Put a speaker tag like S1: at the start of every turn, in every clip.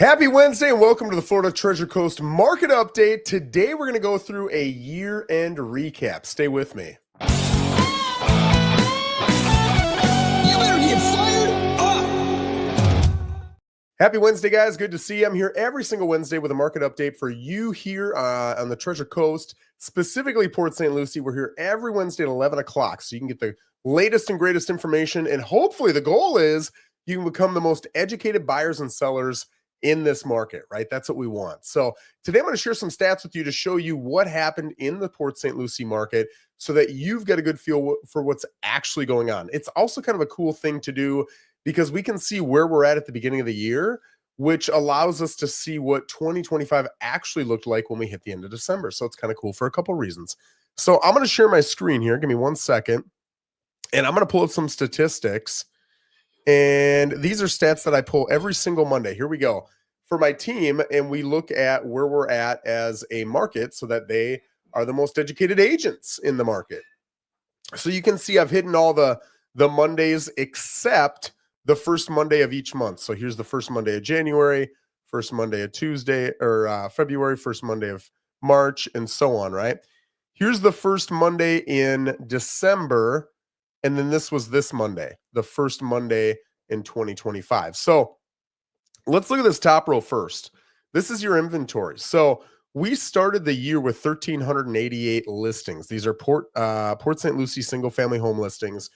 S1: Happy Wednesday and welcome to the Florida Treasure Coast Market Update. Today we're going to go through a year-end recap. Stay with me.
S2: You better get fired up.
S1: Happy Wednesday, guys. Good to see you. I'm here every single Wednesday with a market update for you here on the Treasure Coast, specifically Port St. Lucie. We're here every Wednesday at 11 o'clock, so you can get the latest and greatest information, and hopefully the goal is you can become the most educated buyers and sellers in this market, right? That's what we want. So today I'm going to share some stats with you to show you what happened in the Port St. Lucie market so that you've got a good feel for what's actually going on. It's also kind of a cool thing to do because we can see where we're at the beginning of the year, which allows us to see what 2025 actually looked like when we hit the end of December. So it's kind of cool for a couple reasons. So I'm going to share my screen here. Give me 1 second. And I'm going to pull up some statistics. And these are stats that I pull every single Monday. Here we go. For my team, and we look at where we're at as a market so that they are the most educated agents in the market. So you can see I've hidden all the Mondays except the first Monday of each month. So here's the first Monday of January, first Monday of Tuesday, or February, first Monday of March, and so on, right? Here's the first Monday in December. And then this was this Monday, the first Monday in 2025. So let's look at this top row first. This is your inventory. So we started the year with 1,388 listings. These are Port St. Lucie single-family home listings,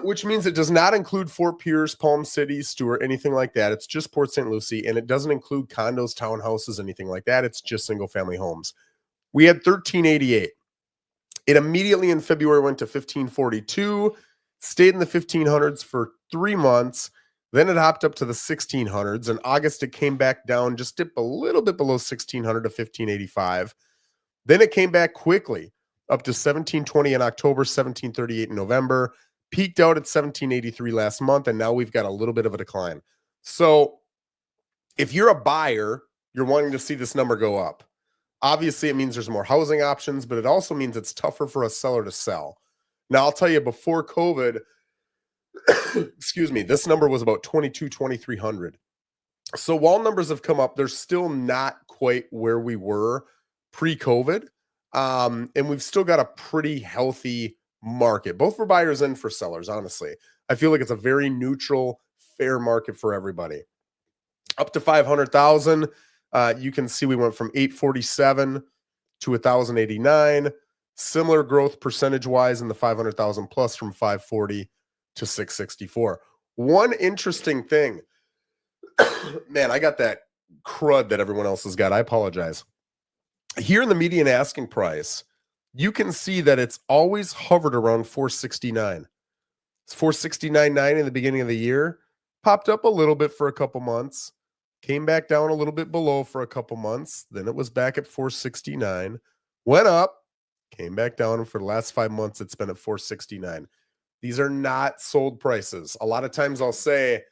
S1: which means it does not include Fort Pierce, Palm City, Stewart, anything like that. It's just Port St. Lucie, and it doesn't include condos, townhouses, anything like that. It's just single-family homes. We had 1,388. It immediately in February went to 1,542, stayed in the 1,500s for 3 months. Then it hopped up to the 1,600s. In August, it came back down, just dipped a little bit below 1,600 to 1,585. Then it came back quickly up to 1,720 in October, 1,738 in November, peaked out at 1,783 last month, and now we've got a little bit of a decline. So if you're a buyer, you're wanting to see this number go up. Obviously, it means there's more housing options, but it also means it's tougher for a seller to sell. Now, I'll tell you, before COVID, excuse me, this number was about 2,300. So while numbers have come up, they're still not quite where we were pre-COVID. And we've still got a pretty healthy market, both for buyers and for sellers, honestly. I feel like it's a very neutral, fair market for everybody. Up to 500,000. You can see we went from 847 to 1,089. Similar growth percentage-wise in the 500,000 plus from 540 to 664. One interesting thing, man, I got that crud that everyone else has got. I apologize. Here in the median asking price, you can see that it's always hovered around 469. It's 469.9 in the beginning of the year, popped up a little bit for a couple months, came back down a little bit below for a couple months. Then it was back at 469, went up, came back down. And for the last 5 months, it's been at 469. These are not sold prices. A lot of times I'll say,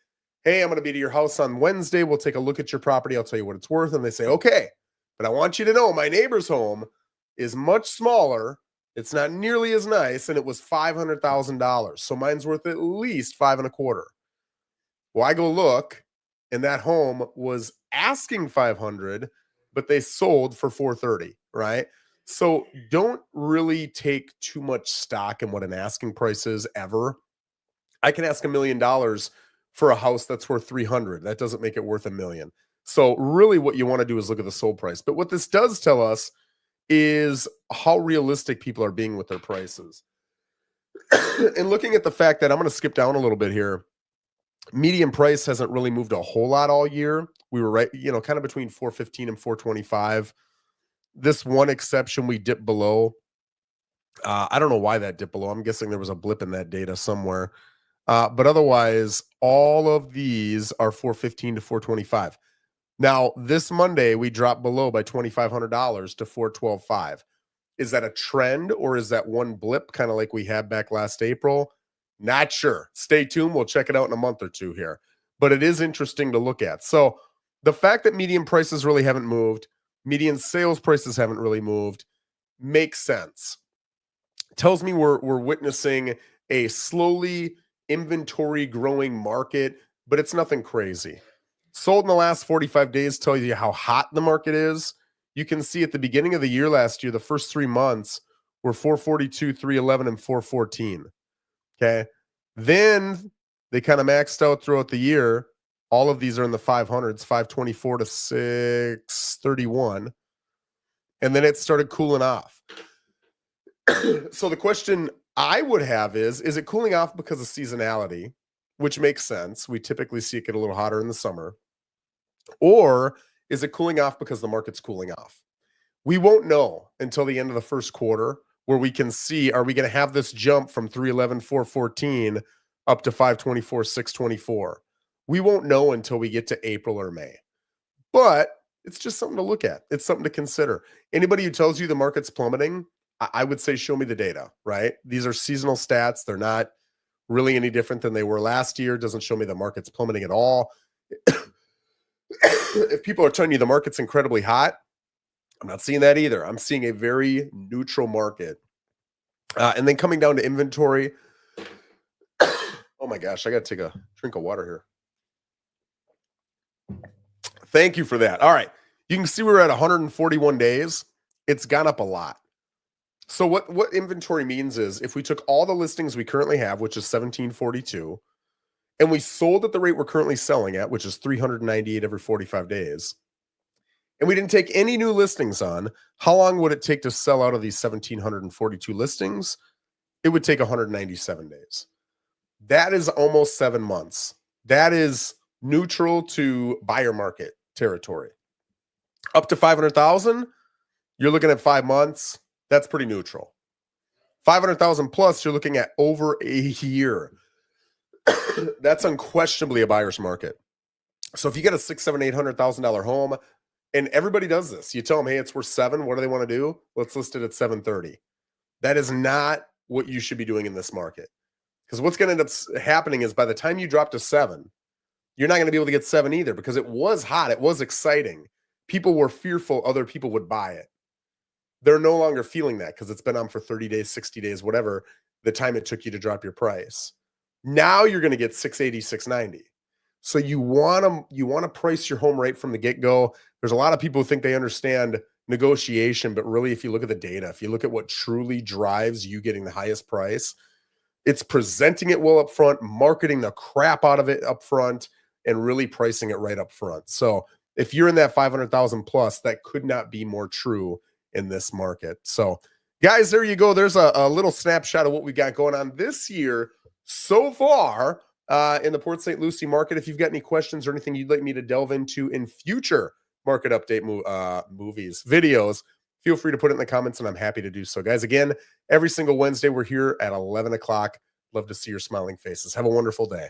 S1: hey, I'm going to be to your house on Wednesday. We'll take a look at your property. I'll tell you what it's worth. And they say, okay, but I want you to know my neighbor's home is much smaller. It's not nearly as nice. And it was $500,000. So mine's worth at least $525,000. Well, I go look, and that home was asking 500, but they sold for 430, right? So don't really take too much stock in what an asking price is ever. I can ask $1 million for a house that's worth 300. That doesn't make it worth $1 million. So really what you want to do is look at the sold price. But what this does tell us is how realistic people are being with their prices. And looking at the fact that I'm going to skip down a little bit here, median price hasn't really moved a whole lot all year. We were right, kind of between 415 and 425. This one exception, we dipped below. I don't know why that dipped below. I'm guessing there was a blip in that data somewhere. But otherwise, all of these are 415 to 425. Now, this Monday, we dropped below by $2,500 to 412.5. Is that a trend or is that one blip kind of like we had back last April? Not sure. Stay tuned. We'll check it out in a month or two here. But it is interesting to look at. So the fact that median prices really haven't moved, median sales prices haven't really moved, makes sense. Tells me we're witnessing a slowly inventory growing market, but it's nothing crazy. Sold in the last 45 days tells you how hot the market is. You can see at the beginning of the year last year, the first 3 months were 442, 311, and 414. Okay. Then they kind of maxed out throughout the year. All of these are in the 500s, 524 to 631. And then it started cooling off. So the question I would have is it cooling off because of seasonality, which makes sense? We typically see it get a little hotter in the summer. Or is it cooling off because the market's cooling off? We won't know until the end of the first quarter where we can see, are we going to have this jump from 311, 414 up to 524, 624? We won't know until we get to April or May. But it's just something to look at. It's something to consider. Anybody who tells you the market's plummeting, I would say show me the data, right? These are seasonal stats. They're not really any different than they were last year. It doesn't show me the market's plummeting at all. If people are telling you the market's incredibly hot, I'm not seeing that either. I'm seeing a very neutral market. And then coming down to inventory. Oh my gosh, I got to take a drink of water here. Thank you for that. All right. You can see we're at 141 days. It's gone up a lot. So what inventory means is if we took all the listings we currently have, which is 1742, and we sold at the rate we're currently selling at, which is 398 every 45 days, and we didn't take any new listings on, how long would it take to sell out of these 1,742 listings? It would take 197 days. That is almost 7 months. That is neutral to buyer market territory. Up to 500,000, you're looking at 5 months. That's pretty neutral. 500,000 plus, you're looking at over a year. That's unquestionably a buyer's market. So if you get a $600,000, $700,000, $800,000 home, and everybody does this, you tell them, hey, it's worth 7. What do they want to do? Let's list it at 730. That is not what you should be doing in this market. Because what's going to end up happening is by the time you drop to 7, you're not going to be able to get 7 either because it was hot. It was exciting. People were fearful other people would buy it. They're no longer feeling that because it's been on for 30 days, 60 days, whatever, the time it took you to drop your price. Now you're going to get 680, 690. So you want to price your home right from the get-go. There's a lot of people who think they understand negotiation, but really if you look at the data, if you look at what truly drives you getting the highest price, it's presenting it well up front, marketing the crap out of it up front, and really pricing it right up front. So if you're in that 500,000 plus, that could not be more true in this market. So guys, there you go. There's a little snapshot of what we got going on this year so far in the Port St. Lucie market. If you've got any questions or anything you'd like me to delve into in future market update movies, videos, feel free to put it in the comments and I'm happy to do so. Guys, again, every single Wednesday we're here at 11 o'clock. Love to see your smiling faces. Have a wonderful day.